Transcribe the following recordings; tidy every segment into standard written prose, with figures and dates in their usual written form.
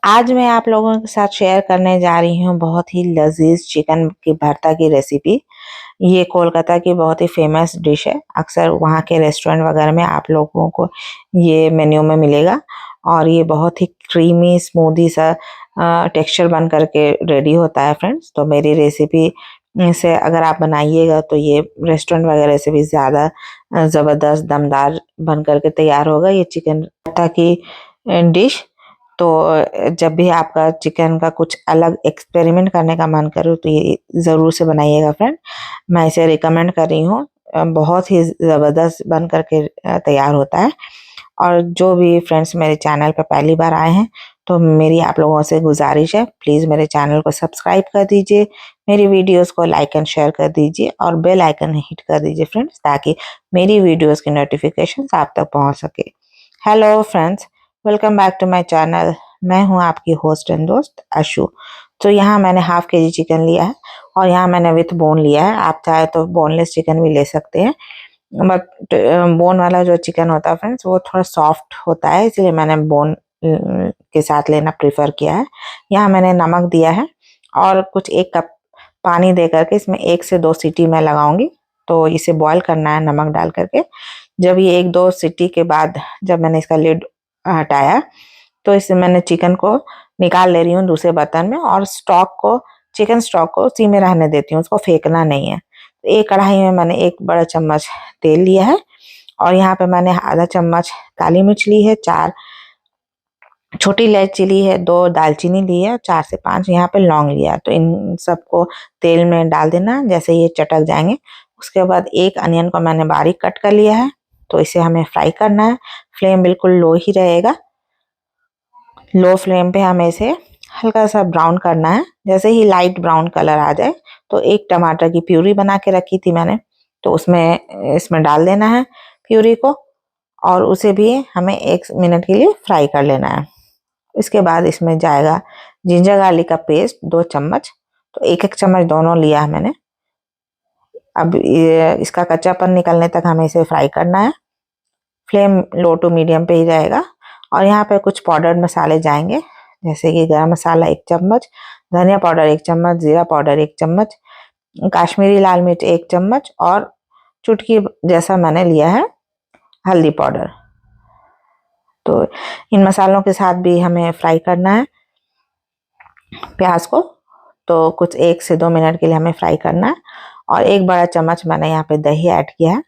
आज मैं आप लोगों के साथ शेयर करने जा रही हूँ बहुत ही लजीज चिकन की भरता की रेसिपी। ये कोलकाता की बहुत ही फेमस डिश है। अक्सर वहाँ के रेस्टोरेंट वगैरह में आप लोगों को ये मेन्यू में मिलेगा और ये बहुत ही क्रीमी स्मूदी सा टेक्सचर बन करके रेडी होता है फ्रेंड्स। तो मेरी रेसिपी से अगर आप बनाइएगा तो ये रेस्टोरेंट वगैरह से भी ज़्यादा ज़बरदस्त दमदार बन करके तैयार होगा ये चिकन भरता की डिश। तो जब भी आपका चिकन का कुछ अलग एक्सपेरिमेंट करने का मन करे तो ये ज़रूर से बनाइएगा फ्रेंड। मैं इसे रिकमेंड कर रही हूँ। बहुत ही ज़बरदस्त बन करके तैयार होता है। और जो भी फ्रेंड्स मेरे चैनल पर पहली बार आए हैं तो मेरी आप लोगों से गुजारिश है, प्लीज़ मेरे चैनल को सब्सक्राइब कर दीजिए, मेरी वीडियोस को लाइक एंड शेयर कर दीजिए और बेल आइकन हिट कर दीजिए फ्रेंड्स, ताकि मेरी वीडियोस की नोटिफिकेशन आप तक पहुंच सके। Hello friends, welcome back to my channel. मैं हूं आपकी होस्ट एंड दोस्त अशु। तो यहाँ मैंने हाफ के जी चिकन लिया है और यहाँ मैंने विथ बोन लिया है। आप चाहे तो बोनलेस चिकन भी ले सकते हैं, बट बोन वाला जो चिकन होता है फ्रेंड्स वो थोड़ा सॉफ्ट होता है, इसलिए मैंने बोन के साथ लेना प्रेफर किया है। यहाँ मैंने नमक दिया है और कुछ 1 कप पानी दे करके इसमें 1 से 2 सीटी मैं लगाऊंगी। तो इसे बॉईल करना है नमक डाल करके। जब ये 1-2 सीटी के बाद जब मैंने इसका लिड हटाया तो इससे मैंने चिकन को निकाल ले रही हूँ दूसरे बर्तन में और चिकन स्टॉक को उसी में रहने देती हूँ, उसको फेंकना नहीं है। तो एक कढ़ाई में मैंने 1 बड़ा चम्मच तेल लिया है और यहाँ पे मैंने आधा चम्मच काली मिर्च ली है, 4 छोटी इलायची ली है, 2 दालचीनी ली है, 4 से 5 यहाँ पे लौंग लिया है। तो इन सबको तेल में डाल देना जैसे ये चटक जाएंगे। उसके बाद 1 अनियन को मैंने बारीक कट कर लिया है, तो इसे हमें फ्राई करना है। फ्लेम बिल्कुल लो ही रहेगा। लो फ्लेम पे हमें इसे हल्का सा ब्राउन करना है। जैसे ही लाइट ब्राउन कलर आ जाए तो 1 टमाटर की प्यूरी बना के रखी थी मैंने, तो इसमें डाल देना है प्यूरी को और उसे भी हमें 1 मिनट के लिए फ्राई कर लेना है। इसके बाद इसमें जाएगा जिंजर गार्लिक का पेस्ट 2 चम्मच, तो 1-1 चम्मच दोनों लिया है मैंने। अब इसका कच्चापन निकलने तक हमें इसे फ्राई करना है। फ्लेम लो टू मीडियम पे ही रहेगा। और यहाँ पे कुछ पाउडर्ड मसाले जाएंगे, जैसे कि गरम मसाला 1 चम्मच, धनिया पाउडर 1 चम्मच, जीरा पाउडर 1 चम्मच, काश्मीरी लाल मिर्च 1 चम्मच और चुटकी जैसा मैंने लिया है हल्दी पाउडर। तो इन मसालों के साथ भी हमें फ्राई करना है प्याज को। तो कुछ 1 से 2 मिनट के लिए हमें फ्राई करना है। और 1 बड़ा चम्मच मैंने यहाँ पे दही ऐड किया है।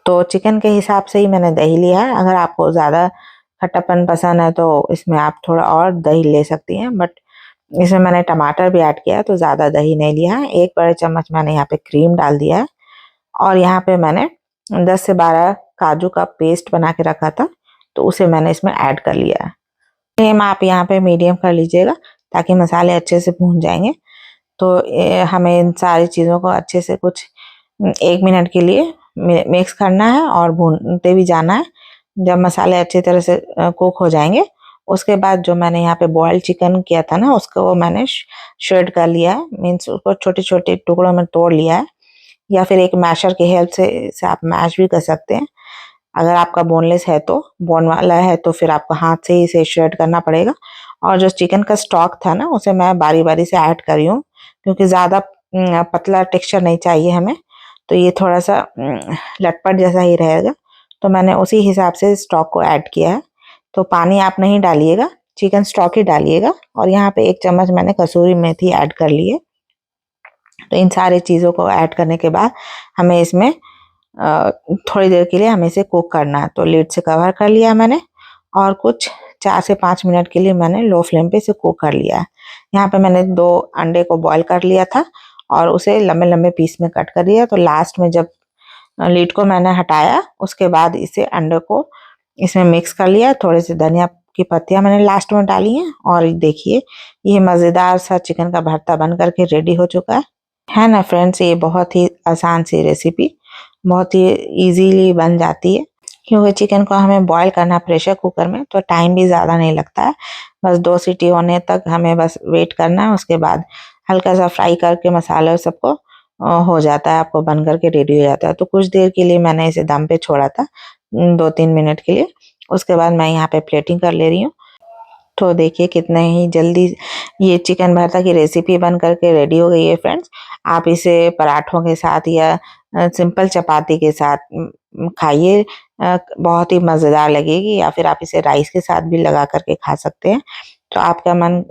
तो चिकन के हिसाब से ही मैंने दही लिया है। अगर आपको ज़्यादा खट्टापन पसंद है तो इसमें आप थोड़ा और दही ले सकती हैं, बट इसमें मैंने टमाटर भी ऐड किया है तो ज़्यादा दही नहीं लिया है। 1 बड़े चम्मच मैंने यहाँ पे क्रीम डाल दिया है और यहाँ पे मैंने 10 से 12 काजू का पेस्ट बना के रखा था, तो उसे मैंने इसमें ऐड कर लिया है। फ्लेम आप यहाँ पे मीडियम कर लीजिएगा ताकि मसाले अच्छे से भून जाएंगे। तो हमें इन सारी चीज़ों को अच्छे से कुछ 1 मिनट के लिए मिक्स करना है और भूनते भी जाना है। जब मसाले अच्छी तरह से कुक हो जाएंगे उसके बाद जो मैंने यहाँ पे बॉयल चिकन किया था ना, उसको मैंने श्रेड कर लिया है, मीन्स उसको छोटे छोटे टुकड़ों में तोड़ लिया है, या फिर एक मैशर की हेल्प से इसे आप मैश भी कर सकते हैं। अगर आपका बोनलेस है तो, बोन वाला है तो फिर आपको हाथ से ही इसे श्रेड करना पड़ेगा। और जो चिकन का स्टॉक था ना उसे मैं बारी बारी से ऐड कर रही हूँ, क्योंकि ज़्यादा पतला टेक्सचर नहीं चाहिए हमें, तो ये थोड़ा सा लटपट जैसा ही रहेगा। तो मैंने उसी हिसाब से स्टॉक को ऐड किया है। तो पानी आप नहीं डालिएगा, चिकन स्टॉक ही डालिएगा। और यहाँ पे 1 चम्मच मैंने कसूरी मेथी ऐड कर ली है। तो इन सारी चीज़ों को ऐड करने के बाद हमें इसमें थोड़ी देर के लिए हमें इसे कुक करना है। तो लिड से कवर कर लिया मैंने और कुछ 4 से 5 मिनट के लिए मैंने लो फ्लेम पे इसे कुक कर लिया है। यहाँ पे मैंने 2 अंडे को बॉईल कर लिया था और उसे लंबे लंबे पीस में कट कर दिया। तो लास्ट में जब लिड को मैंने हटाया उसके बाद इसे अंडे को इसमें मिक्स कर लिया। थोड़े से धनिया की पत्तियां मैंने लास्ट में डाली हैं और देखिए ये मज़ेदार सा चिकन का भरता बन करके रेडी हो चुका है ना फ्रेंड्स। ये बहुत ही आसान सी रेसिपी बहुत ही इजीली बन जाती है, क्योंकि चिकन को हमें बॉईल करना प्रेशर कुकर में, तो टाइम भी ज़्यादा नहीं लगता है। बस 2 सीटी होने तक हमें बस वेट करना है। उसके बाद हल्का सा फ्राई करके मसाले और सबको हो जाता है, आपको बन करके रेडी हो जाता है। तो कुछ देर के लिए मैंने इसे दम पे छोड़ा था 2-3 मिनट के लिए। उसके बाद मैं यहाँ पे प्लेटिंग कर ले रही हूँ। तो देखिए कितने ही जल्दी ये चिकन भरता की रेसिपी बन करके रेडी हो गई है फ्रेंड्स। आप इसे पराठों के साथ या सिंपल चपाती के साथ खाइए। बहुत ही मज़ेदार लगेगी, या फिर आप इसे राइस के साथ भी लगा करके खा सकते हैं। तो आपका मन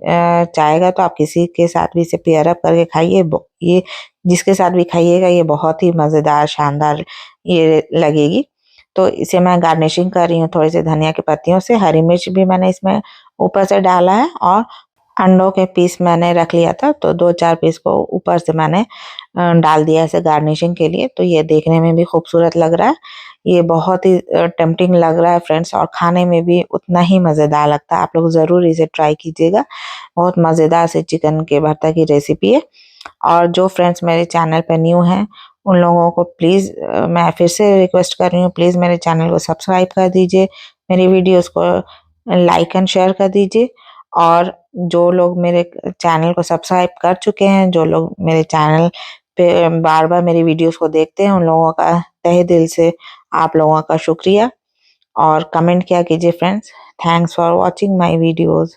चाहेगा तो आप किसी के साथ भी इसे पेयर अप करके खाइए। ये जिसके साथ भी खाइएगा ये बहुत ही मज़ेदार शानदार ये लगेगी। तो इसे मैं गार्निशिंग कर रही हूँ थोड़े से धनिया की पत्तियों से। हरी मिर्च भी मैंने इसमें ऊपर से डाला है, और अंडों के पीस मैंने रख लिया था, तो 2-4 पीस को ऊपर से मैंने डाल दिया ऐसे गार्निशिंग के लिए। तो ये देखने में भी खूबसूरत लग रहा है। ये बहुत ही टेम्प्टिंग लग रहा है फ्रेंड्स, और खाने में भी उतना ही मज़ेदार लगता है। आप लोग ज़रूर इसे ट्राई कीजिएगा। बहुत मज़ेदार से चिकन के भरता की रेसिपी है। और जो फ्रेंड्स मेरे चैनल पे न्यू हैं, उन लोगों को प्लीज़ मैं फिर से रिक्वेस्ट कर रही हूँ, प्लीज़ मेरे चैनल को सब्सक्राइब कर दीजिए, मेरी वीडियोज़ को लाइक एंड शेयर कर दीजिए। और जो लोग मेरे चैनल को सब्सक्राइब कर चुके हैं, जो लोग मेरे चैनल पे बार-बार मेरी वीडियोज़ को देखते हैं, उन लोगों का तहे दिल से आप लोगों का शुक्रिया। और कमेंट किया कीजिए friends. Thanks for watching my videos.